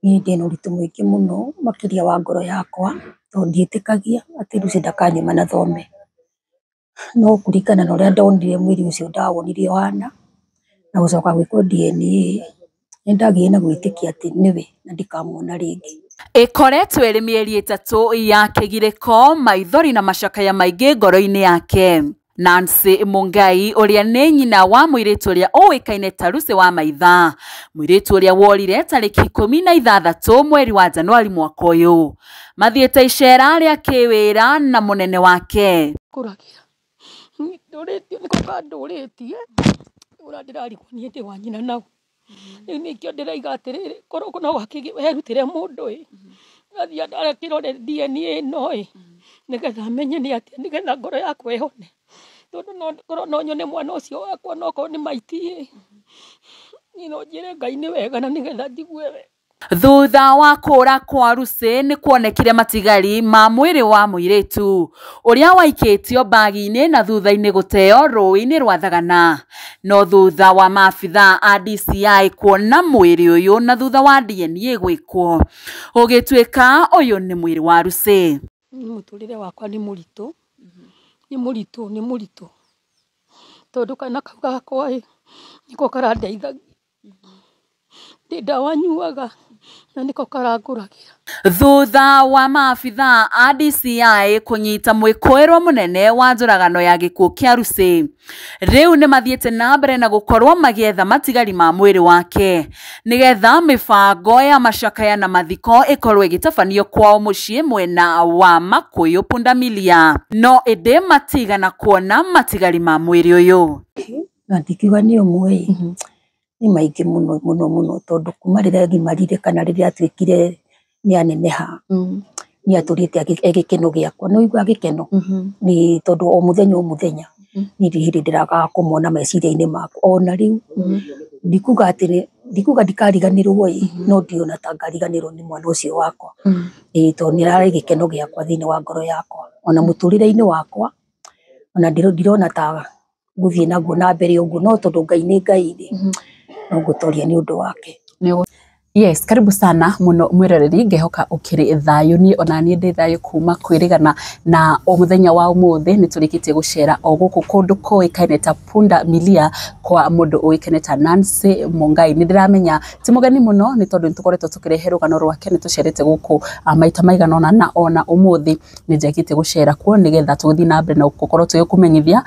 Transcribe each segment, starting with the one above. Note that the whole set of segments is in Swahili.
ni ndina uritu mwingi muno makiria wa ngoro yakwa to ndietikagia ati Lucy ndakanyuma na thome no kurikana na uria ndonire mwiri ucio ndawonire wana na gucoka gwikwo DNA ndagiye na gwitikia ati niwe na ndikamuona ringi. Ikoretwo iri mieri 3 ya kigiriko maithori na macakaya maingi ngoro-ini yake. Nancy Mungai uria ni nyina wa muiritu uria uikaine ta Lucy wa maitha, muiritu uria worire tariki 16 mweri wa Januari mwaka uyu, mathiete icera ria kiwira na munene wake. Kuragira ndoretio niko kandoretie ura ndirarikwo nie ndi wa nyina nau nikio ndiraiga atiriri korwo no wakiwerutire mundu athia ndarekirore DNA no nigetha menye ni atia nigetha ngoro yakwa ihone tondu no korwo no nyone mwana ucio wakwa no korwo ni maiti ino njire Ngai ni wega na nigetha njigue we. Thutha wa kura kwa Lucy ni kuonekire matigari ma mwiri wa muiritu uria waikitio bagi-ini na thutha-ini guteo rũĩ-inĩ rwa Thagana, no thutha wa maabitha a DCI kuona mwiri uyu na thutha wa DNA gwikwo ugituika uyu ni mwiri wa Lucy. Muturire wakwa ni muritu ni muritu tondu kana kau gakwa niko karandeithagia ndi ndawa nyuaga na niko karanguragira. Thutha wa maabitha a DCI kunyita mwikoerwo munene wa njuragano ya gikuo kia Lucy, riu ni mathiete na mbere na gukorwo magietha matigari ma mwiri wake nigetha mibango ya macakaya na mathiko ikorwo igitabanio kwao mucii mwena wa Makuyu Pundamilia, no indi matigana kuona matigari ma mwiri uyu. Ndikiuga ni umwe ni maingi muno tondu kuma riria gimarire kana riria atwikire ni aneneha ni aturite agikeno giakwa no igwa gikeno ni tondu o muthenya ni rihiri ndiraga kumona meciria-ini makwa ona riu ndikuga ndikariganirwo no ndiona ta ngariganirwo ni mwana ucio wakwa tondu ni arari gikeno giakwa thiini wa ngoro yakwa ona muturire-ini wakwa ona ndirona ta guthie naguo na mbere uguo no tondu Ngai ni Ngai no gutoria ni undu wake. Yes, karibu sana muno mwiroreri, ngehoka ukiri thayu ni ona ni ndi thayu kuma kwirigana na o muthenya wa umuthi ni turikitie gucera o guku kundu kuikaine ta Pundamilia kwa mundu uikaine ta Nancy Mungai. Ni ndiramenya ti mugeni muno ni tondu nitukoretwo tukirehe rugano rwake ni tucerete guku maita maigana na ona umuthi ni njekitie gucera kuo nigetha tuguthii na mbere na gukorwo tuyikumenyithia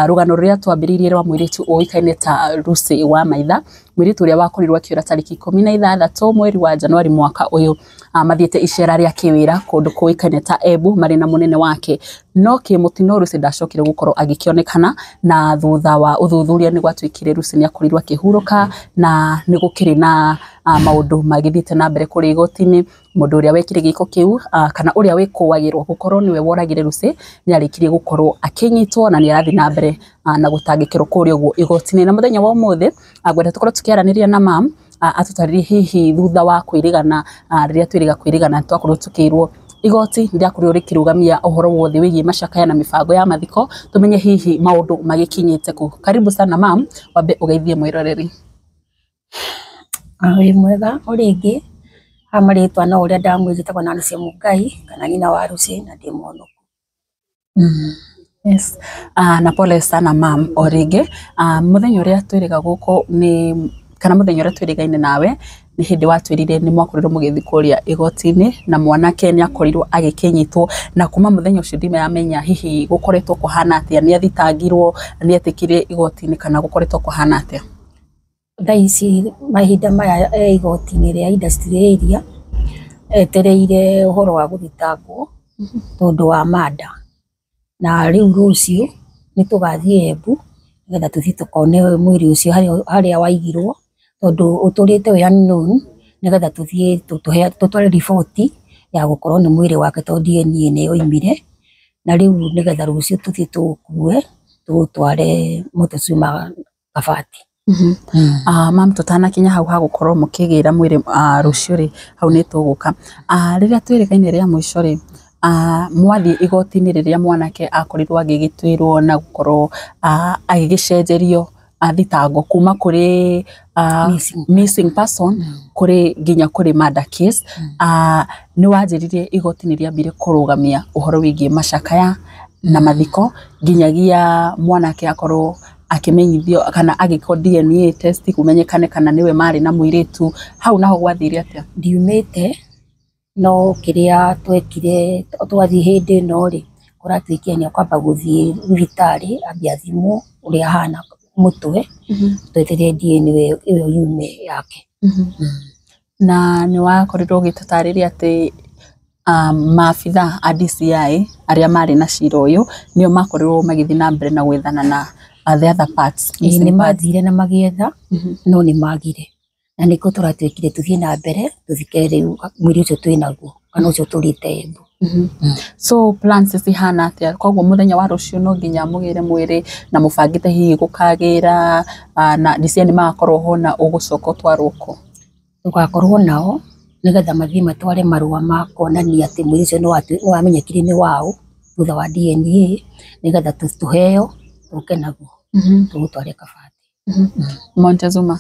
rugano ruria twambiririe rwa muiritu uikaine ta Lucy wa maitha, muiritu uria wakorirwo akiura tariki 16 mweri wa Januari mwaka uyu. Mathiete icera ria kiwira kundu kuikaine ta Embu mari na munene wake, no kimutino Lucy ndacokire gukorwo agikionekana na thutha wa uthuthuria ni gwatwikire Lucy ni akorirwo akihuruka na ni gukiri na maundu magithiite na mbere kuri igoti-ini. Mundu uria wekire giko kiu kana uria wikuwagirwo gukorwo niwe woragire Lucy ni arikirie gukorwo akinyitwo na ni arathi na mbere na gutangikirwo kuri uguo igoti-ini. Na muthenya wa umuthi gwenda tukorwo tukiaraniria na mam atutaririe hihi thutha wa kwirigana riria twiriga kwirigana twakorwo tukirwo igoti ndiakorwo rikirugamia uhoro wothe wigie macakaya na mibango ya mathiko, tumenye hihi maundu magikinyite ku. Karibu sana mam, wambe ugeithie mwiroreri. Wi mwega uringi amaritwa na uria ndamwirite kwa Nancy Mungai kana nyina wa Lucy na ndi monoku. Yes. Na pole sana mam oringi muthenya uria twiriga guko ni kana muthenya uria twirigaine nawe ni hindi watwirire ni mwakorirwo mugithi kuria igoti-ini na mwanake ni akorirwo agikinyitwo na kuma muthenya ucio ndimenya hihi gukoretwo kuhana atia, ni athitangirwo ni atikire igoti-ini kana gukoretwo kuhana atia? Thaisi mahinda maya igoti-ini ria industry area etereire uhoro wa guthitangwo tondu wa mada na riu rucio ni tugathie Embu nigetha tuthie tukone mwiri ucio haria waigirwo tondu uturite we unknown nigetha tuthie tutware riboti ya gukorwo ni mwiri wake tondu DNA ni oimire na riu nigetha rucio tuthie tukue tutware mutucuma kabati. Mam tutanakinya hau ha gukorwo mukigira mwiri rucio ri hau ni tuguka riria twirigaine ria mwisho ri mwathi igoti-ini riria mwanake akorirwo agigitwirwo na gukorwo agigicenjerio thitango kuma kuri missing person kuri nginya kuri murder case ni wanjiririe igoti ni riambire kurugamia uhoro wigie macakaya na mathiko nginyagia mwanake akorwo akimenyithio kana agiko DNA test kumenyekane kana niwe mari na muiritu hau naho gwathire atia ndiumite no kiria twekire twathi hindi no ri kuratwikia ni kwamba guthie thibitari ambia thimu uria hana mutwe twetere DNA iyo yume yake na ni wakorirwo gitutariria ati maabitha a DCI aria mari na cira uyu nio makorirwo magithi na mbere na gwethana na the other parts ni mathire na magietha no ni magire na niko turatwikire tuthie na mbere tuthikere mwiri ucio twinaguo kana ucio turite Embu so plans cihana atia koguo muthenya wa rucio no nginya mugire mwiri na mubangite hihi gukagira na DCI ni magakorwo hona ugucoka twaroko tugakorwo nao nigetha mathie matware marua ma kuonania ati mwiri ucio no wamenyekire ni wao thutha wa DNA nigetha tuheo tuke naguo tugutware kabati Montezuma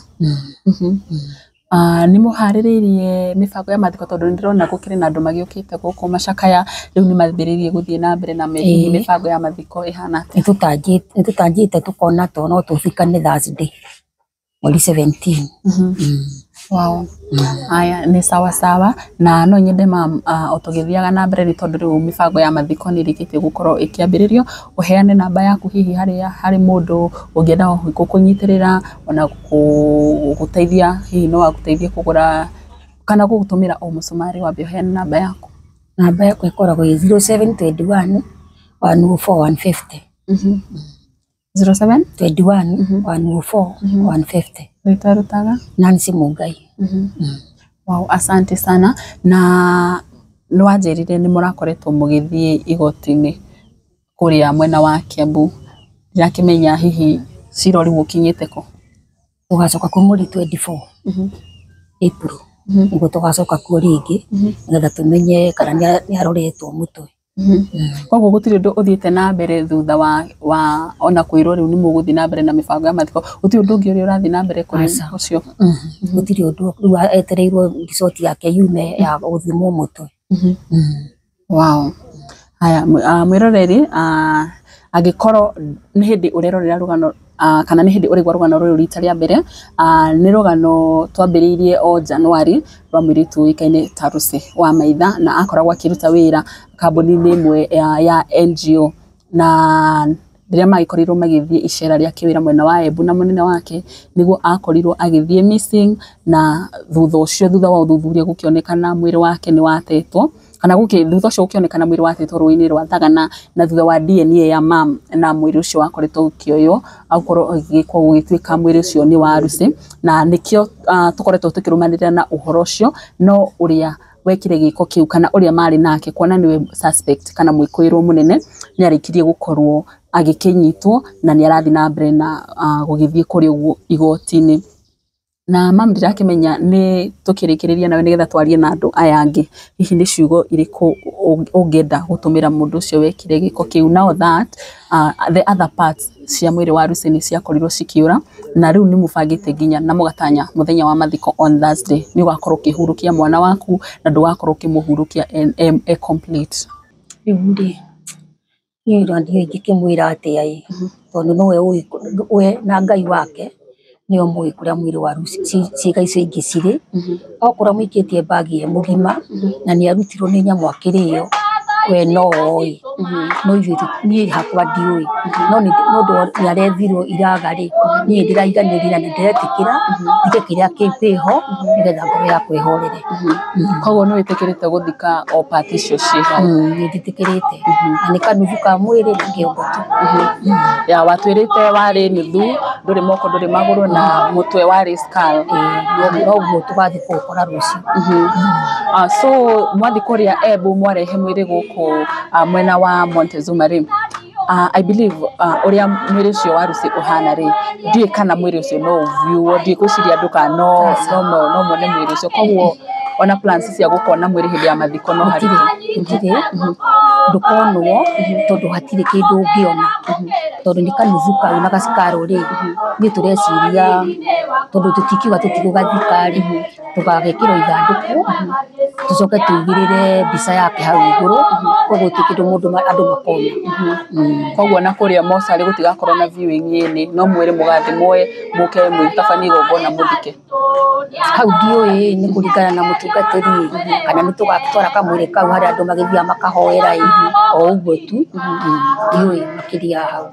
ni muhariririe mibango ya mathiko tondu ndirona gukire na andu magiukite guku macakaya riu ni mathiririe guthie na mbere na mibango ya mathiko ihana tutangite tukona to no tufikane Thursday mweri 17 wow aya ni sawa sawa na no nyende otogithiaga na mbere ni tondu riu mibango ya mathiko ni rikite gukorwo ikiambiririo uheane namba yaku hihi hari mundu ungienda gukunyitirira ona guteithia hihi no aguteithie kugura kana gugutumira o musumari wa uheane namba yaku ikoragwo 0721 104 150 0721 104 150 Ritarutaga Nancy Mungai wow asante sana na nwanjirire ni murakoretwo mugithie igoti-ini kuria mwena wa Kiambu ndirakimenya hihi cira uri gukinyite ko tugacoka ku mweri 24 April ngo tugacoka ku ringi ngetha tumenye kana ni aroretwo mutwe koguo gutiri ndu uthiite na mbere thutha wa ona kwirwo riu ni muguthi na mbere na mibango ya mathiko gutiri ndu ungi uri urathi na mbere kuri ucio gutiri ndu riu etereirwo resort yake yume ya uthimwo mutwe wow haya mwiroreri agikorwo ni hindi urerorera rugano kana ni hindi urigwa rugano ruyu rita ria mbere ni rugano twambiriirie o January rwa mwiritu ikaine Tarusi wa maitha na akoragwa akiruta wira kambuni imwe ya NGO na ndiria magikorirwo magithie icera ria kiwira mwena wa Embu na munene wake niguo akorirwo agithie missing na thutha wa uthuthuria gukionekana mwiri wake ni watetwo kana thutha ucio ukionekana mwiri watetwo ruini rwa Thagana na thutha wa DNA ya mam na mwiri ucio wakoretwo ukioyo akorwo agikwo gugitwika mwiri ucio ni wa Rusi na nikio tukoretwo tukirumanirira na uhoro ucio no uria wekire giko kiu kana uria mari nake kuona niwe suspect kana mwikoirwo munene ni arikirie gukorwo agikinyitwo na ni arathi na mbere na gugithie kuri igoti-ini na mam ndirakimenya ni tukirikiriria nawe nigetha twarie na andu aya angi hihi ni ciugo iriku ungenda gutumira mundu ucio wekire giko kiu now that the other parts cia mwiri wa Rusi ni ciakorirwo cikiura na riu ni mubangite nginya na mugatanya muthenya wa mathiko on Thursday ni ugakorwo kihurukia mwana waku na ndugakorwo kimuhurukia complete riu ndi ndo ngikimwira ati ai tondu nowe we na Ngai wake ni omwe kuria mwiri wa Rusi ciga icio ingi ciri okora mwikitie bagi ye mugima na ni arutirwo ni nyamu akiriyo we no oi no ni hakwa ndiui no ndo ni arethirwo iragari ni ndiraiganirira ni ndiretikira ndikiria kipeho nigetha ngoro ya kwihorere koguo no itikirite guthika o party icio ciha ni nditikirite ni kanuthu ka mwiri na kiongo ya watwirite wari nuthu nduri moko nduri maguru na mutwe wari skull no tugathi gukora ruci so mwathi kuria Embu mwarehe mwiri guku mwena wa Montezuma ri I believe uria mwiri ucio wa Rusi uhana ri ndie kana mwiri ucio no view ndie kuciria nduka no mone mwiri ucio koguo ona plans cia gukona mwiri hindi ya mathiko no hari ndukonwo tondu hatire kindu ungiona tondu ni kanuthu kau na gacikaro ri ni tureciria tondu tutikiuga tutigugathikari tugagekirwo ithanduku tucoke tuigirire mbica yake hau iguru koguo ti kindu mundu andu makona koguo na kuria mosari gutigakorwo na viewing ini no mwire mugathimwe muke mwitabanie gogona muthike hau ndioi ni kuringana na mutungatiri kana ni tugatwara kamwire kau hari andu magithia makahoera o uguo tu ndioi makiria hau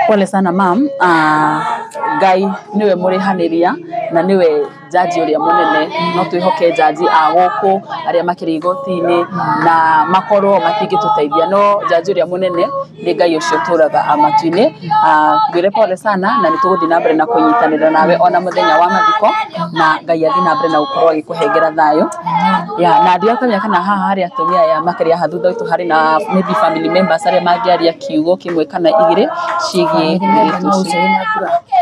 pole sana mam Ngai niwe murihaniria na niwe jaji uria munene no twihoke jaji a guku aria makiri igoti-ini na makorwo matingituteithia no jaji uria munene ni Ngai ucio turaga amatu-ini ngwire pole sana na nituguthi na mbere na kunyitanira nawe ona muthenya wa mathiko na Ngai athi na mbere na gukorwo agikuhengera thayo na ndio kamya kana haha hari atumia ya makiria hathutha itu hari na maybe family members aria mangiaria kiugo kimwe kana igire cigie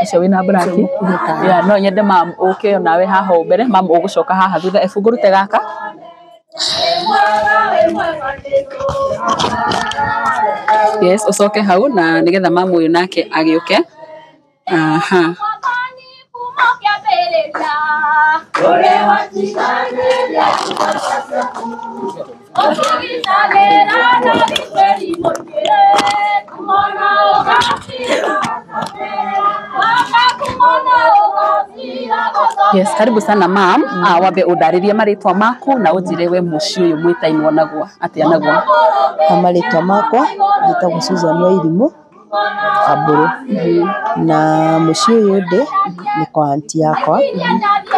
ucio wina braki no nyende mam uke nawe haha mbere mam ugucoka haha thutha ebungurute gaka yes ucoke hau na nigetha mam uyu nake agiuke yes karibu sana mam wabe udaririe maritwa maku na unjire we muci uyu mwitainwo naguo atia naguo amaritwa makwa njitagwo Susan Wairimu Aburu na muci uyu ndi ni kwa aunti yakwa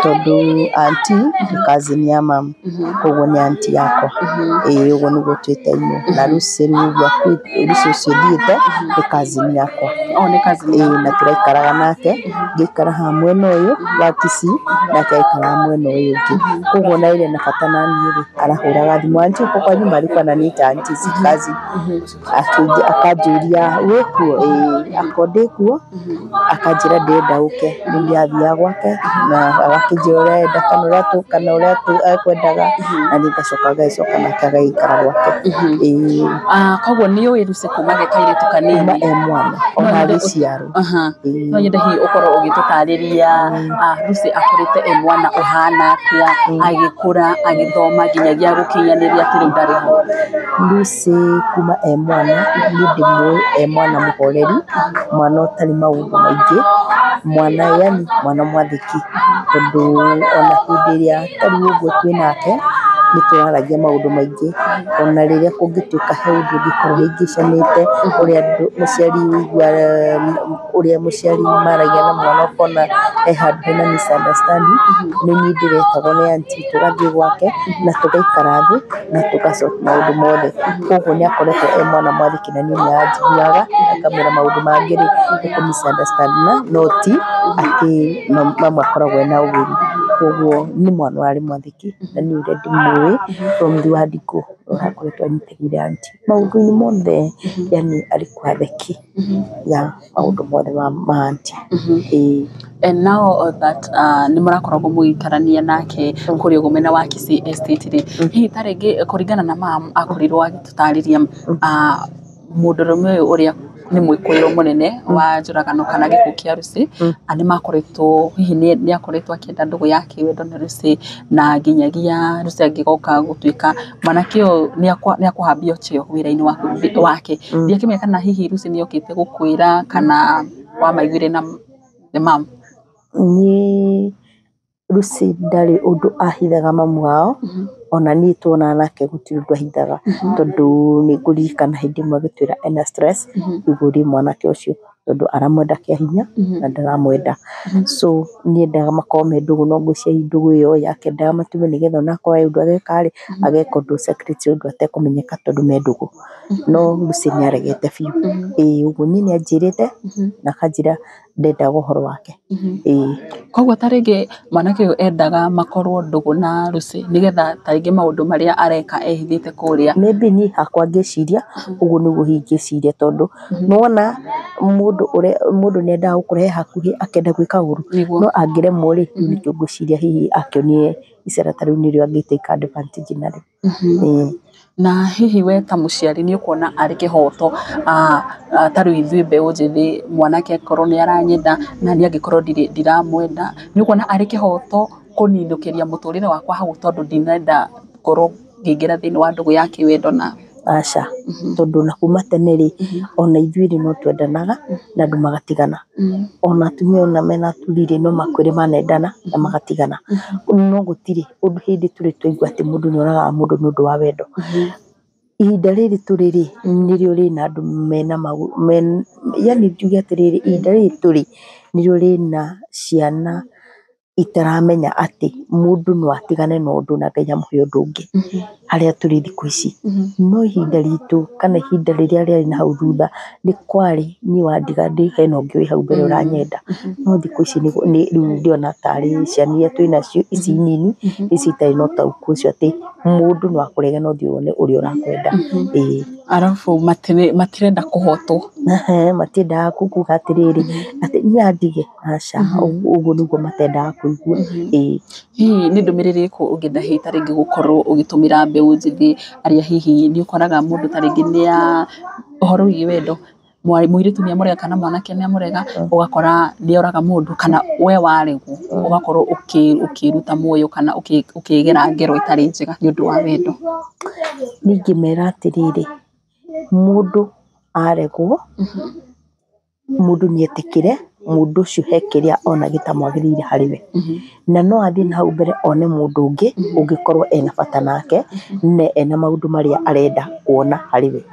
tondu aunti ni cousin ya mam koguo ni aunti yakwa uguo niguo twitainwo na Lucy rugwa Lucy ucio thiite ni cousin yakwa ni cousin na turaikaraga nake ngikara ha mwena uyu wa Kisii na kaikara mwena uyu ungi koguo na ile na bata na niĩ arahuraga thimu aunti uko kwa nyuma alikuwa ananiita aunti sikazi akajuria wekuo akondekuo akanjira ndenda uke nĩndiathia gwake na agakĩnjĩra ũrenda kana ũrĩa ekwendaga na nĩngacoka ngagĩcoka nake agaikara gwake koguo nĩ ũĩ Lucy kuma gekairĩtu kanini mwana ona gĩciarwo no nyende hihi ũkorwo ũgĩtũtarĩria Lucy akũrĩte mwana ũhana atĩa agĩkũra agĩthoma nginyagia gũkinyanĩria atĩ rĩu ndarĩ ho Lucy kuma mwana ndĩmũĩ mwana mũhoreri mwana ũtarĩ maũndũ maingĩ mwana yani mwana mwathĩki tondu ona hĩndĩ ĩrĩa tarĩ ũguo twĩ nake nĩ tũraragia maũndũ maingĩ ona rĩrĩa kũngĩtuĩka he ũndũ ũngĩkorwo hĩngĩcanĩte ũrĩa mũciari maragia na mwana ũkona he handũ hena misunderstanding nĩ niĩ ndĩretagwo nĩ aunti tũgathiĩ gwake na tũgaikara thĩ na tũgacokia maũndũ mothe koguo nĩ akoretwo mwana mwathĩki na niĩ nĩ anjiguaga akamwĩra maũndũ mangĩ nĩ kũ misunderstand no ti atĩ mama akoragwo ena ũgĩri koguo nĩ mwana warĩ mwathĩki na nĩ ũrĩa ndĩmũĩ from the word go akoretwo anyitĩrĩire aunti maũndũ-inĩ mothe yani alikuwa theki ya maũndũ mothe ma aunti and now that nĩ mũrakoragwo mũgĩikarania nake kũrĩ ũgũmena wa Kisii Estate rĩ hihi ta rĩngĩ kũringana na mam akorirwo agĩtũtarĩria mũndũrũme ũyũ ũrĩa nĩ mwĩkũĩrwo mũnene wa njũragano kana gĩkuũ kĩa Lucy nĩ makoretwo hihi nĩ akoretwo akĩenda ndũgũ yake wendo na Lucy na nginyagia Lucy angĩgoka gũtuĩka mwanake ũyũ nĩ akũhambia ũcio wĩra-inĩ wake ndiakĩmenya kana hihi Lucy nĩ okĩte gũkwĩra kana wamaiguire na mam ni Lucy ndarĩ ũndũ ahithaga mamu wao ona niĩ tuonana nake gũtirĩ ũndũ ahithaga tondu nĩ ngũririkana hĩndĩ ĩmwe agĩtwĩra ena stress igũrĩ mwanake ũcio tondu aramwenda kĩa hinya na ndaramwenda so nĩendaga makorwo me ndũgũ no ngwĩciria ndũgũ ĩyo yake endaga matume nĩgetha ona akorwo ũndũ ageka-rĩ ageka ũndũ secret ũndũ atekũmenyeka tondu me ndũgũ no Lucy nĩ aregete biũ ũguo niĩ nĩ anjĩrĩte na akanjĩra ndendaga ũhoro wake koguo ta rĩngĩ mwanake ũyũ endaga makorwo ndũgũ na Lucy nĩgetha ta rĩngĩ maũndũ marĩa areka ehithĩte kũrĩa maybe niĩ hakwa ngĩciria ũguo nĩguo hihi ngĩciria tondu nĩwona mũndũ nĩendaga gũkũrehe hakuhĩ akenda gwĩka ũru no angĩremwo-rĩ nĩkĩo ngwĩciria hihi akĩonie icera ta riu nirio angi take advantage narĩo. Na hihi we ta muciari ni ukuona ari kihoto ta riu ithui mbeu njithi mwanake akorwo ni aranyenda na ni angikorwo ndiramwenda ni ukuona ari kihoto kunindukiria muturire wakwa hau tondu ndinenda korwo ngingira thiini wa ndugu ya kiwendo na aca tondu na kuma tene ri ona ithuĩ no twendanaga na andu magatigana ona atumia ona mena athuri no makwire manendana na magatigana no gutiri undu hindi turi twaigua ati mundu ni oragaga mundu ni undu wa wendo. Ihinda riri turi ri nirio rina andu mena yani njuge atiriri ihinda riri turi nirio rina ciana itaramenya ati mundu no atigane na undu na Ngai amuhe undu ungi haria turi thiku ici. No ihinda ritu kana ihinda riria riari na hau thutha ni kwari ni wandiga ndi hena ungi wi hau mbere uranyenda no thiku ici ni riu ndiona tari ciana iria twina cio ici nini ici itari no tauku ucio ati mundu no akurege no thi wone uria urakwenda. Arafu matirenda kuhotwo matiendaga kuga atiriri ati nyandige aca uguo niguo matendaga kuigua. Hihi ni ndumiriri ku ungidahi ta ringi gukorwo ugitumira mbeu njithi aria hihi ni ukoraga mundu ta ringi ni ya uhoro wi wendo muiritu ni amurega kana mwanake ni amurega ugakora ni oraga mundu kana we waregu ugakorwo ukiruta muoyo kana ukigera ngero itari njega ni undu wa wendo. Ningimera atiriri mundu aregwo mundu ni etikire mundu ucio he kiria ona gitamwagirire hariwe na no athie na hau mbere one mundu ungi ungikorwo ena bata nake ne ena maundu maria arenda kuona hariwe.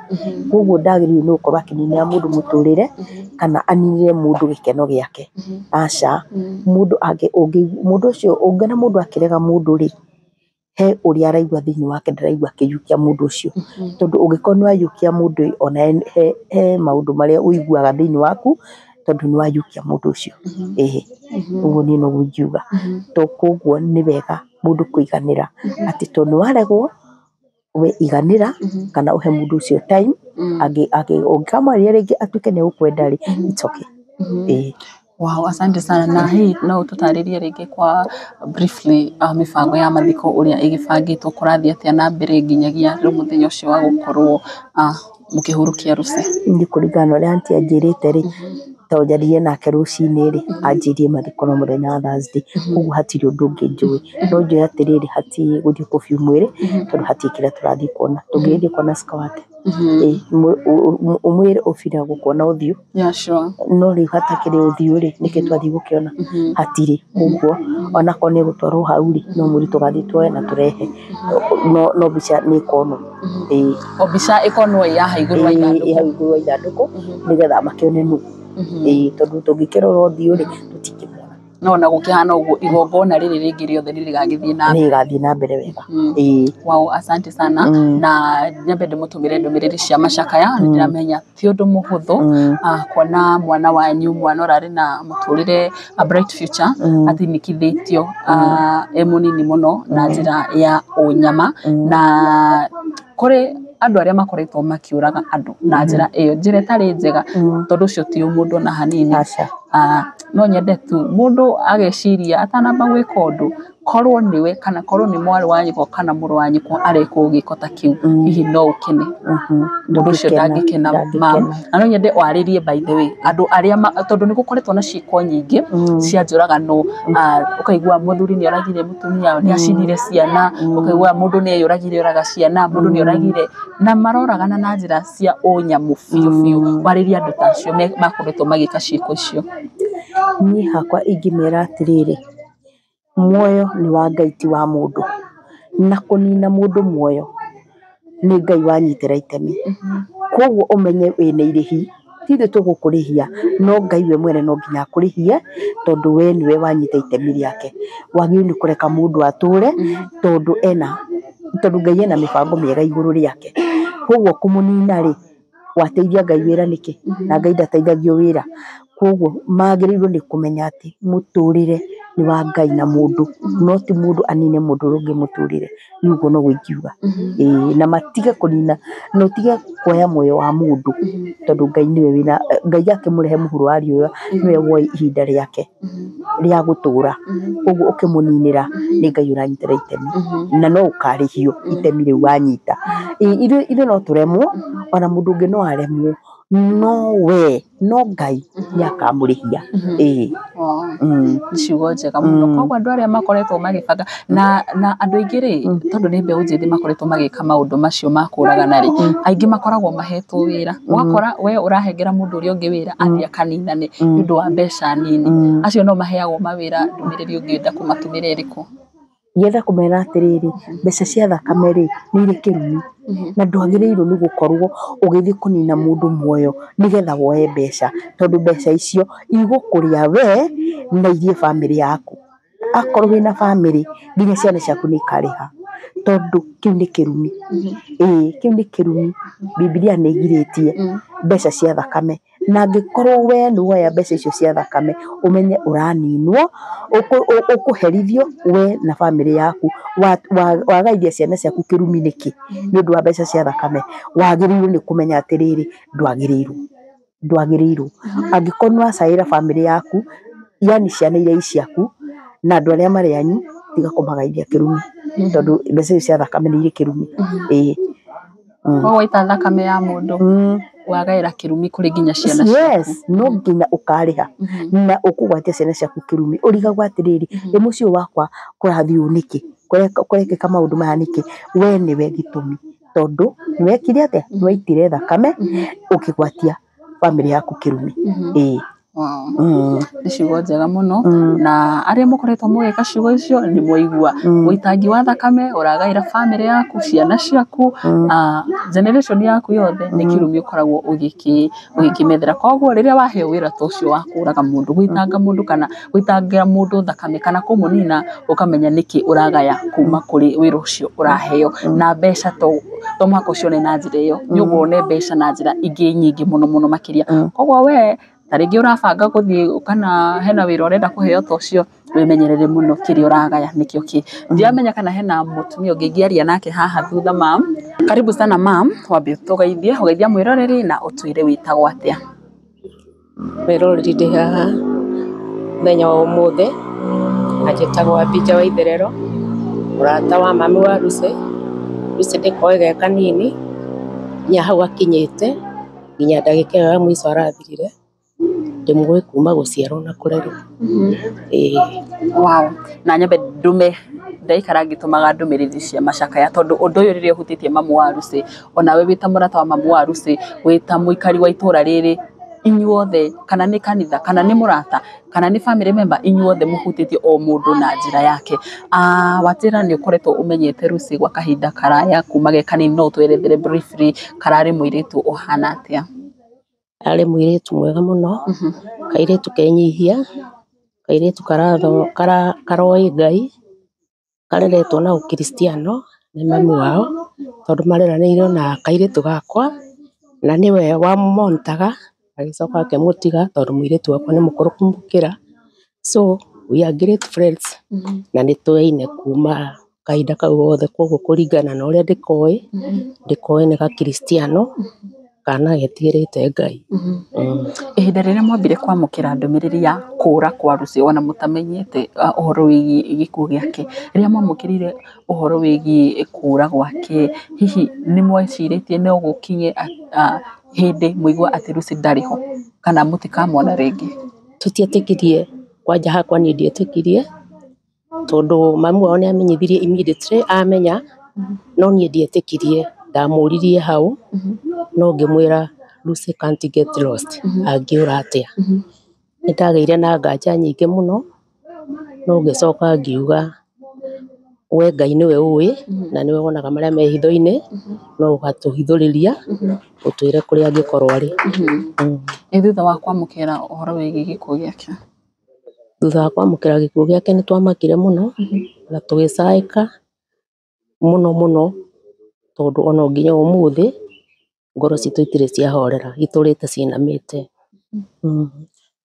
Koguo ndagiriire ni gukorwo akininira mundu muturire kana aninire mundu gikeno giake aca mundu ucio ungena mundu akirega mundu ri he uria araigua thiini wake ndaraigua akiyukia mundu ucio tondu ungikorwo ni wayukia mundu ona he maundu maria uiguaga thiini waku tondu ni wayukia mundu ucio. Uguo ni no ngiuga to koguo ni wega mundu kuiganira ati tondu waregwo we iganira kana uhe mundu ucio time ungikamwaria ringi atuike ni ukwenda ri it's okay. Wow, asante sana. Na hii no tutaririe ringi kwa briefly mibango ya mathiko uria igibangitwo kurathia atia na mbere nginyagia riu muthenya ucio wa gukorwo mukihurukia ruce. Ndi kuringana uria anti anjirite ri to njaririe nake rucini ri anjirie mathiko no muthenya wa Thursday uguo hatiri undu ungi njui no njui atiriri hati guthii kubiu mwiri tondu hati kira turathii kuona tungithii kuona skawate umwire ufira gukuona uthiu no ri hatakiri uthiu ri niki twathii gukiona hatiri uguo ona ko ni gutwarwo hau ri no muri tugathii tuoe na turehe no bica ni kono o bica ikonwo ya haiguru wa ithanduku nigetha makione nu tondu tungikirora uthiu ri tutikimona no na gukihana uguo igongona riri ringi riothe nirigathii na mbere wega. Wow, asante sana. Na nyambe ndimutumire ndumiriri cia macakaya ndiramenya ti undu muhuthu kuona mwana wanyu mwana urari na muturire a bright future atinikithitio emunini muno na njira ya unyama na kuri andu aria makoretwo makiuraga andu na njira iyo njira itari njega tondu ucio ti mundu na hanini no nyende tu mundu ageciria atanamba gwika undu korwo niwe kana korwo ni mwari wa nyiko kana muru wa nyiko areko giko ta kiu hihi no ukene mundu ucio ndangikena mama na no nyende waririe by the way andu aria tondu ni gukoretwo na ciiko nyingi cia njuragano ukaigua muthuri ni oragire mutumia ni acinire ciana ukaigua mundu ni yuragire oraga ciana mundu ni oragire na maroragana na njira cia unyamu fiu waririe andu tacio makoretwo magika ciiko icio. Ni hakwa ingimera atiriri muoyo ni wa Ngai ti wa mundu na kunina mundu muoyo ni Ngai wanyitira itemi koguo umenye wina irihi tithe tugukurihia no Ngai we mwene no nginya akurihie tondu we niwe wanyita itemi riake wagiri ni kureka mundu ature tondu Ngai ena mibango miega iguru riake koguo kumunina ri wateithia Ngai wira niki na Ngai ndateithagio wira koguo magirirwo ni kumenya ati muturire nĩ wa Ngai na mũndũ, no ti mũndũ anine mũndũ ũrĩa ũngĩ mũtũrĩre. Nĩ ũguo no ingiuga. Na matige kũnina, na ũtige kuoya muoyo wa mũndũ, tondũ Ngai nĩwe wĩna, Ngai akĩmũrehe mũhuro wa riũa nĩwe woĩ ihinda rĩake rĩa gũtũra. Ũguo ũkĩmũninĩra nĩ Ngai ũranyitĩra itemi, na no ũkarĩhio itemi rĩu wanyita. Ithuĩ no tũremwo, ona mũndũ ũngĩ no aremwo, no we, no Ngai nĩakamũrĩhia. Nĩ ciugo njega mũno. Koguo andũ arĩa makoretwo magĩbanga na andũ aingĩ rĩ, tondũ nĩ mbeũ njĩthĩ makoretwo magĩka maũndũ macio ma kũragana rĩ, aingĩ makoragwo mahetwo wĩra. Ũgakora we ũrahengera mũndũ ũrĩa ũngĩ wĩra athiĩ akaninane nĩ ũndũ wa mbeca nini. Acio no maheagwo mawĩra, ndũmĩrĩri ũngĩenda kũmatũmĩra ĩrĩkũ? Ngĩenda kũmera atĩrĩrĩ, mbeca cia thakame rĩ, nĩ irĩ kĩrumi, na ndwagĩrĩirwo nĩ gũkorwo ũgĩthiĩ kũnina mũndũ muoyo nĩgetha woe mbeca, tondũ mbeca icio igũkũrĩa we na irie bamĩrĩ yaku. Akorwo wĩna bamĩrĩ, nginya ciana ciaku nĩ ikarĩha, tondũ kĩu nĩ kĩrumi. Kĩu nĩ kĩrumi. Bibilia nĩ ĩgirĩtie mbeca cia thakame, na angĩkorwo we nĩ woya mbeca icio cia thakame, ũmenye ũraninwo, ũkũherithio we na bamĩrĩ yaku. Wagaithia ciana ciaku kĩrumi nĩkĩ? Nĩ ũndũ wa mbeca cia thakame. Wagĩrĩirwo nĩ kũmenya atĩrĩrĩ, ndwagĩrĩirwo. Angĩkorwo nĩ wacaĩra bamĩrĩ yaku, yani ciana iria i ciaku na andũ arĩa marĩ anyu, tiga kũmagaithia kĩrumi, tondũ mbeca icio cia thakame nĩ irĩ kĩrumi. Waita thakame ya mũndũ wagaĩra kĩrumi kũrĩ nginya ciana ciaku. Yes, no nginya ũkarĩha na ũkũgwatia ciana ciaku kĩrumi. Ũrigagwo atĩrĩrĩ, mũciĩ wakwa kũrathiĩ ũũ nĩkĩ? Kũrekĩka maũndũ maya nĩkĩ? We nĩwe gĩtũmi, tondũ nĩwekire atĩa? Nĩwaitire thakame ũkĩgwatia bamĩrĩ yaku kĩrumi. Nĩ ciugo njega mũno, na arĩa mũkoretwo mũgĩka ciugo icio nĩ mwaigua. Ũitangi wa thakame ũragaĩra bamĩrĩ yaku, ciana ciaku, generation yaku yothe nĩ kĩrumi ũkoragwo ũgĩkĩmethera. Koguo rĩrĩa waheo wĩra ta ũcio wa kũraga mũndũ, gũitanga mũndũ kana gũitangira mũndũ thakame kana kũmũnina, ũkamenya nĩkĩ ũragaya kuma kũrĩ wĩra ũcio ũraheo. Na mbeca to mũhaka ũcione na njĩra ĩyo, nĩ ũgũone mbeca na njĩra ingĩ nyingĩ mũno makĩria. Koguo we ta rĩngĩ ũrabanga gũthiĩ kana hena wĩra ũrenda kũheo ta ũcio, wĩmenyerere mũno kĩrĩa ũragaya nĩkĩo kĩ. Ndiramenya kana hena mũtumia ũngĩ ingĩaria nake haha thutha. Mam, karibu sana mam, wambe ũgeithie mwĩroreri na ũtwĩre wĩtagwo atĩa. Mwĩroreri ndĩ haha mũthenya wa ũmũthĩ, na njĩtagwo Abija wa Itherero, mũrata wa mami wa Lucy. Lucy ndĩkoĩ ge kanini, nginya hau akinyĩte, nginya ndagĩka ĩyo ya mũico arathirire, ndĩmũĩ kuma gũciarwo na kũrerwo. Wow. Na nyambe ndaikara ngĩtũmaga ndũmĩrĩri cia macakaya, tondũ ũndũ ũyũ rĩrĩa ũhutĩtie mamu wa Lucy, onawe wĩ ta mũrata wa mamu wa Lucy, wĩ ta mũikari wa itũra rĩrĩ, inyuothe kana nĩ kanitha kana nĩ mũrata kana nĩ family member, inyuothe mũhutĩtie o mũndũ na njĩra yake. Watĩra nĩ ũkoretwo ũmenyete Lucy gwa kahinda karaya, kuma ge kanini, no ũtwerethere briefly kararĩ mũirĩtu ũhana atĩa? Arĩ mũirĩtu mwega mũno, kairĩtu kenyihia, kairĩtu karoĩ Ngai, kareretwo na ũkristiano nĩ mami wao, tondũ mareranĩirwo na kairĩtu gakwa, na nĩwe wamontaga agĩcoka akĩmũtiga, tondũ mũirĩtu wakwa nĩ mũkũrũ kũmũkĩra. So we are great friends, na nĩ tũyaine kuma kahinda kau gothe. Koguo kũringana na ũrĩa ndĩkoĩ nĩ gakristiano, kana getigĩrĩte Ngai. Ihinda rĩrĩa mwambire kwamũkĩra ndũmĩrĩri ya kũra kwa Lucy, ona mũtamenyete ũhoro wĩgiĩ gĩkuũ gĩake, rĩrĩa mwamũkĩrire ũhoro wĩgiĩ kũra gwake, hihi nĩ mwecirĩtie no gũkinye hĩndĩ mũigua atĩ Lucy ndarĩ ho, kana mũtikamwona rĩngĩ? Tũtietĩkirie, kwanja hakwa niĩ ndietĩkirie, tondũ mami wao nĩ amenyithirie immediately amenya, no niĩ ndietĩkirie. Ndamũririe hau, no ngĩmwĩra Lucy can't get lost, angĩũra atĩa. Nĩ ndagĩire na nganja nyingĩ mũno, no ngĩcoka ngiuga we Ngai nĩwe ũĩ, na nĩwe wonaga marĩa me hitho-inĩ, no ũgatũhithũrĩria ũtwĩre kũrĩa angĩkorwo arĩ. Thutha wa kwamũkĩra ũhoro wĩgiĩ gĩkuũ gĩake? Thutha wa kwamũkĩra gĩkuũ gĩake nĩ twamakire mũno, na tũgĩcaĩka mũno, tondũ ona nginya ũmũthĩ ngoro citũ itirĩ ciahorera, itũrĩte cinamĩte.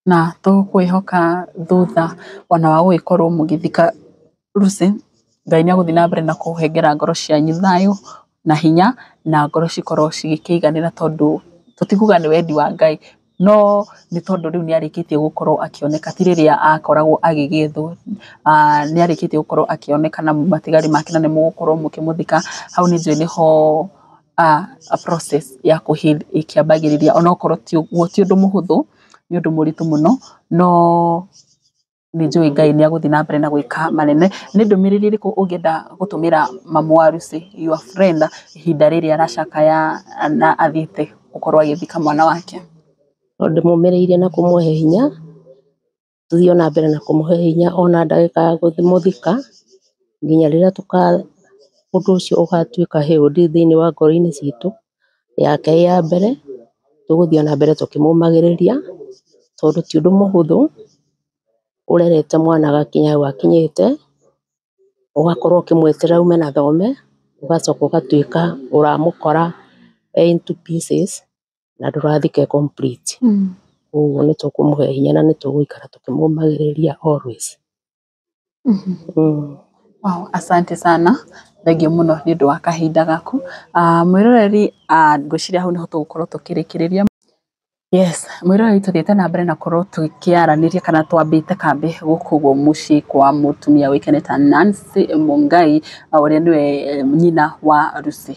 na tũkwĩhoka thutha ona wa gũgĩkorwo mũgĩthika Lucy, Ngai nĩagũthiĩ na mbere na kũhengera ngoro cianyu thayũ na hinya, na ngoro cikorwo cigĩkĩiganĩra, tondũ tũtikuga nĩ wendi wa Ngai, no nĩ tondũ rĩu nĩarĩkĩtie gũkorwo akĩoneka, ti rĩrĩa akoragwo agĩgĩethwo, nĩarĩkĩtie gũkorwo akĩoneka na matigari make na nĩmũgũkorwo mũkĩmũthika. Hau nĩ njũĩ nĩho a process ya kũ-heal ĩkĩambagĩrĩria, onokorwo ti ũndũ mũhũthũ, nĩ ũndũ mũritũ mũno, no nĩ njũĩ Ngai nĩagũthiĩ na mbere na gwĩka manene. Nĩ ndũmĩrĩri ĩrĩkũ ũngĩenda gũtũmĩra mamu wa Lucy, your friend, ihinda rĩrĩa aracakaya na athiĩte gũkorwo agĩthika mwana wake? Ndĩmũmĩrĩirie na kũmũhe hinya, tũthiĩ na mbere na kũmũhe hinya ona ndagĩka ya gũthika, nginya rĩrĩa ũndũ ũcio ũgatuĩka healed thĩinĩ wa ngoro-inĩ citũ. Yake ya mbere tũgũthiĩ na mbere tũkĩmũmagĩrĩria, tondũ ti ũndũ mũhũthũ ũrerete mwana agakinya hau akinyĩte, ũgakorwo ũkĩmweterera ume na thome, ũgacoka ũgatuĩka ũramũkora into pieces na ndũrathika complete. Ũguo nĩ tũkũmũhe hinya na nĩ tũgũikara tũkĩmũmagĩrĩria always. Wow, asante sana, thengio mũno nĩ ũndũ wa kahinda gaku. Mwĩroreri, ngwĩciria hau nĩho tũgũkorwo tũkĩrĩkĩrĩria. Yes, mwĩroreri, tũthiĩte na mbere na korwo tũkĩaranĩria kana twambĩte kambĩ gũkũ mũciĩ kwa mũtumia ũĩkaine ta Nancy Mungai, ũrĩa nĩwe nyina wa Lucy,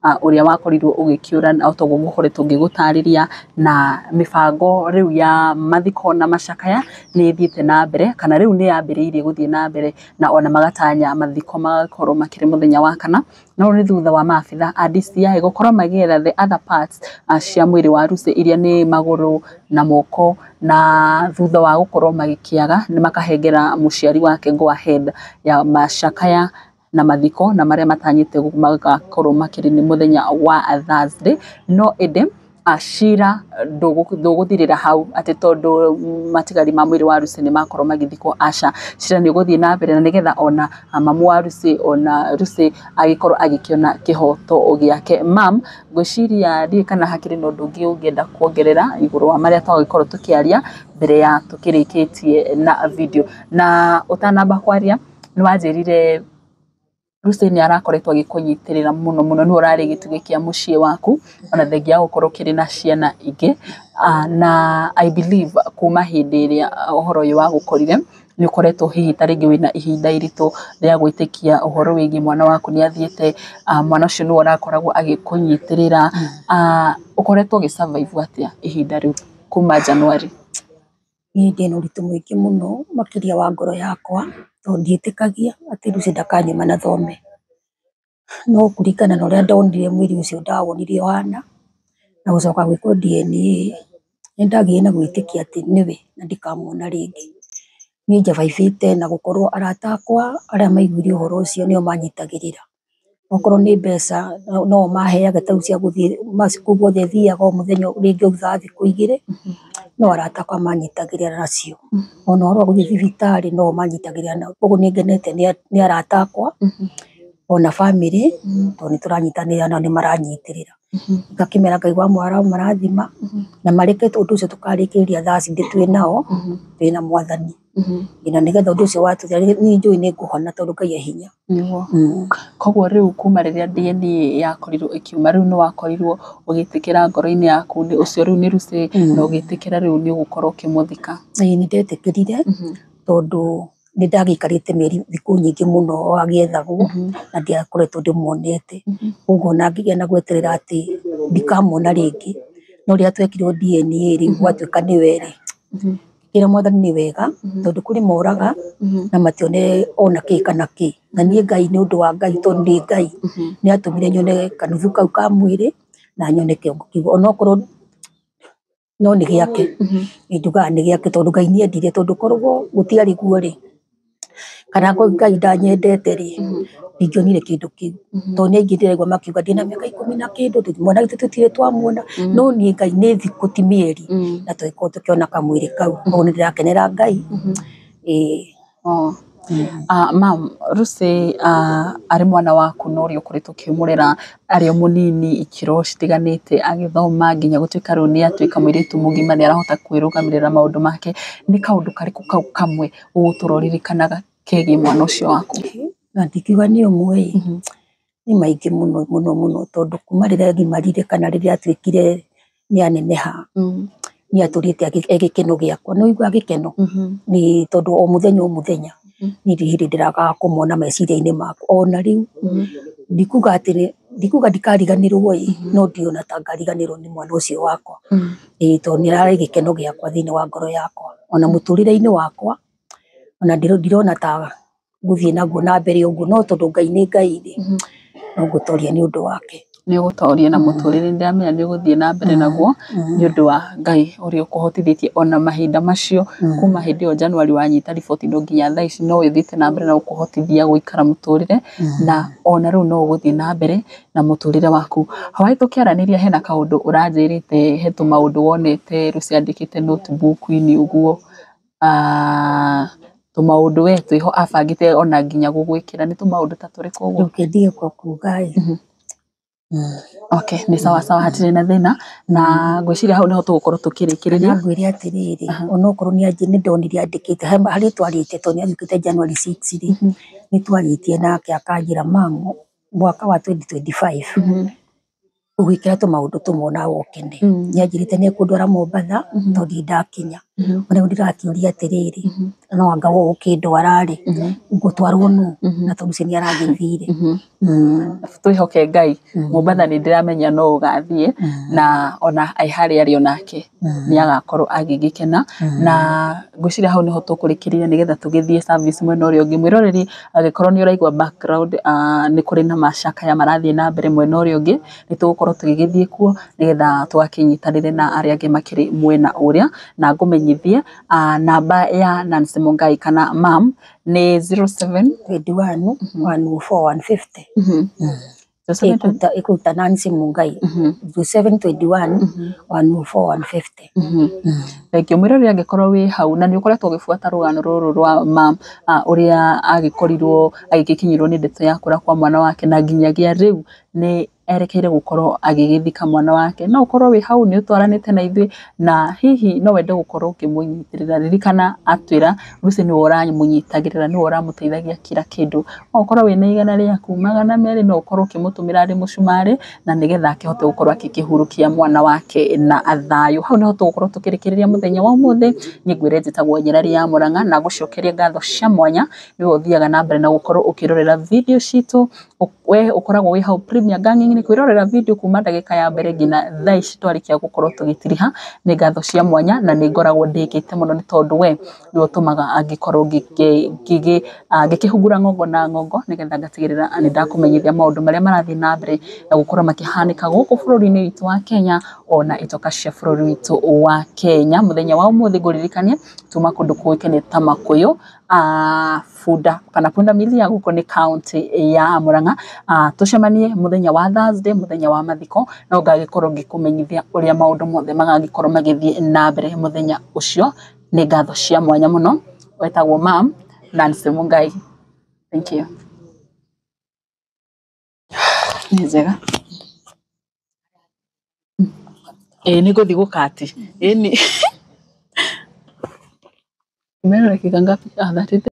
ũrĩa wakorirwo ũgĩkĩũra, na otoguo gũkoretwo ngĩgũtarĩria, na mĩbango rĩu ya mathiko na macakaya nĩ ĩthiĩte na mbere, kana rĩu nĩ yambĩrĩirie gũthiĩ na mbere, na ona magatanya mathiko magakorwo makĩrĩ mũthenya wa kana, no nĩ thutha wa maabitha a DCI gũkorwo magĩetha the other parts cia mwĩrĩ wa Lucy, iria nĩ magũrũ na moko, na thutha wa gũkorwo magĩkĩaga nĩ makahengera mũciari wake go ahead ya macakaya na mathiko, na marĩa matanyĩte magakorwo makĩrĩ nĩ mũthenya wa Thursday. No ĩndĩ cira ndũgũthirĩra hau atĩ tondũ matigari ma mwĩrĩ wa Lucy nĩ makorwo magĩthikwo. Aca, cira nĩ ũgũthiĩ na mbere, na nĩgetha ona mamu wa Lucy, ona Lucy agĩkorwo agĩkĩona kĩhoto gĩake. Mam, ngwĩciria ndiĩ kana hakĩrĩ na ũndũ ũngĩ ũngĩenda kuongerera igũrũ wa marĩa twagĩkorwo tũkĩaria mbere ya tũkĩrĩkĩtie na video. Na ũtanamba kwaria, nĩ wanjĩrire Lucy nĩ arakoretwo agĩkũnyitĩrĩra mũno mũno, nĩ ũrarĩ gĩtugĩ kĩa mũciĩ waku, ona thengia gũkorwo kĩrĩ na ciana ingĩ, na I believe kuma hĩndĩ ĩrĩa ũhoro ũyũ wagũkorire nĩ ũkoretwo hihi tarĩngĩ wĩna ihinda iritũ rĩa gwĩtĩkia ũhoro wĩgiĩ mwana waku nĩ athiĩte, mwana ũcio nĩwe ũrakoragwo agĩkũnyitĩrĩra, ũkoretwo ũgĩ-survive atĩa ihinda rĩu kuma January? Niĩ ndĩna ũritũ mũingĩ mũno makĩria wa ngoro yakwa, tondũ ndiĩtĩkagia atĩ Lucy ndakanyuma na thome, no kũringana na ũrĩa ndonire mwĩrĩ ũcio ndawonire ũhana na gũcoka gwĩkwo DNA, nĩ ndagĩire na gwĩtĩkia atĩ nĩwe na ndikamuona rĩngĩ. Niĩ njabaibĩte na gũkorwo arata akwa arĩa maiguire ũhoro ũcio nĩo manyitagĩrĩra, okorwo nĩ mbeca no maheaga ta cia gũthiĩ macukuru guothe thiaga o mũthenya rĩngĩ thutha thikũ igĩrĩ, no arata akwa manyitagĩrĩra nacio, ona ũhoro wa gũthiĩ thibitarĩ no manyitagĩrĩra nao. Koguo nĩ ngenete nĩ arata akwa ona bamĩrĩ, tondũ nĩ tũranyitanĩra nao, nĩ maranyitĩrĩra. Ngakĩmera Ngai wa marathima na mareke ũndũ ũcio tũkarĩkĩrĩria Thursday twĩ nao, twĩna Mwathani, na nĩgetha ũndũ ũcio watuthia, niĩ njũĩ nĩ ngũhona tondũ Ngai e hinya. Koguo rĩu kuma rĩrĩa DNA yakorirwo ĩkiuma, rĩu nĩ wakorirwo ũgĩtĩkĩra ngoro-inĩ yaku nĩ ũcio rĩu nĩ Lucy, na ũgĩtĩkĩra rĩu nĩ ũgũkorwo ũkĩmũthika? Ĩĩ nĩ ndetĩkĩrire, tondũ nĩ ndagĩikarĩte thikũ nyingĩ mũno agĩethagwo na ndiakoretwo ndĩmuonete, ũguo na ngĩgĩa na gweterera atĩ ndikamuona rĩngĩ. No rĩrĩa twekirwo DNA rĩu gwatuĩka nĩwe rĩ, ngĩra Mwathani nĩ wega, tondũ kũrĩ moraga na matione ona kĩ kana kĩ, na niĩ Ngai nĩ ũndũ wa Ngai, tondũ nĩ Ngai nĩ atũmire nyone kanuthu kau ka mwĩrĩ na nyone kĩongo kĩu, onokorwo no nĩ gĩake, ndugaga nĩ gĩake tondũ Ngai nĩ endire, tondũ korwo gũtiarĩ guo rĩ, kana Ngai ndanyendete rĩ, ndingĩonire kĩndũ kĩu, tondũ nĩ aingĩ ndĩraigua makiuga ndĩna mĩaka 10 na kĩndũ, mwana witũ tũtirĩ twamuona, no niĩ Ngai nĩ thikũ ti mĩeri na tũgĩkorwo tũkĩona kamwĩrĩ kau, koguo nĩ ndĩrakenera Ngai. Mam, Lucy ari mwana waku no uri ukoretwo ukimurera ari munini ikiro citiganite agithoma nginya gutuika riu ni atuika mwiritu mugima ni arahota kwirugamirira maundu make ni kaundu kariku kau kamwe uguturoririkanaga kegi mwana ucio waku ndikiuga ni umwe ni maingi muno tondu kuma riria gimarire kana riria atuikire ni aneneha ni aturite agikeno giakwa no igua gikeno ni tondu o muthenya ni ndiraga kumona meciria-ini makwa ona riu ndikuga ndikariganirwo no ndiona ta ngariganirwo ni mwana ucio wakwa tondu ni arari gikeno giakwa thiini wa ngoro yakwa ona muturire-ini wakwa ona ndirona ta guthie naguo na mbere uguo no tondu Ngai ni Ngai no ngutoria ni undu wake ni ugutoria na muturire ndiramenya ni guthie na mbere naguo ni undu wa Ngai uri ukuhotithitie ona mahinda macio kuma hindi o January wanyita riboti no nginya thaa ici no withite na mbere na ukuhotithia guikara muturire na ona riu no guthie na mbere na muturire waku hawai tukiaraniria hena kaundu uranjirite he tu maundu wonete ruciandikite notebook-ini uguo tumaundu we twiho abangite ona nginya gugwikira ni tumaundu ta turiku uguo ndie kwa kuga okay ni sawa sawa hatire na thina na ngwiciria hau niho tugukorwo tukirikiriria ngwire atiriri onokorwo ni anji ni ndonire andikite hari twarite to ni andikite January 6 ni twaritie nake akanjira mamu mwaka wa 2025 ugikira tumaundu tumona wokene ni anjirite ni kundwara Mombatha tondu ndakinya ona ndirakiuria atiriri no anga wo ukindwara ri ngutwarwo nu na tondu cini aragithire twihoke Ngai Mombatha ni ndiramenya no ugathie na ona ai hari ari onake ni agakorwo agigikena na ngwiciria hau niho tukurikiriria nigetha tugithie service mwena uria ungi mwiroreri agikorwo ni uraigwa background ni kuri na macaka ya marathie na mbere mwena uria ungi ni tugukorwo tugigithie kuo nigetha twakinyitanire na aria angi makiri mwena uria na ngumenyithie namba ya Nancy Mungai kana mam ni 0721 104 ikuta Nancy Mungai 0721 104 Thank mwirori angikorwo wi hau na ni ukoretwo ugifuata rugano ruru rwa mam uria agikorirwo agikinyirwo ni ndeto ya kura kwa mwana wake na nginyagia riu ni erekeire gukorwo agigithika mwana wake no ukorwo wi hau ni utwaranite na ithui na hihi no wende gukorwo ukimunyitirira ririkana atwira Lucy ni wora munyitagirira ni wora muteithagia kila kindu no ukorwo wina igana riaku magana meri no ukorwo ukimutumira ari mucumari na nigetha akihote gukorwo akikihurukia mwana wake na athayo hau niho tugukorwo tukirikiriria muthenya wa umuthi ni ngwire njitagwo Nyirari ya Muranga na gucokeria ngatho cia mwanya ni uthiaga na mbere na gukorwo ukirorera video citu we ukoragwo wi hau Premier Ganging ni kwirorera video kuma ndagika ya mbere ngina thaa ici twarikia gukorwo tugitiriha ni ngatho cia mwanya na ni ngoragwo ndikite muno ni tondu we ni utumaga angikorwo ngikihungura ngongo na ngongo nigetha ngatigirira ni ndakumenyithia maundu maria marathie na mbere na gukorwo makihanika guku bururi-ini witu wa Kenya ona itoka cia bururi witu wa Kenya muthenya wa umuthi nguririkanie tuma kundu kuikene ta Makuyu Funda kana Punda Milia guko ni county ya Muranga tucemanie muthenya wa Thursday muthenya wa mathiko no ngagikorwo ngikumenyithia uria maundu mothe magagikorwo magithie na mbere muthenya ucio ni ngatho cia mwanya muno wetagwo mam Nancy Mungai thank you nizega ni guthi gukati ni Mero kiganga 30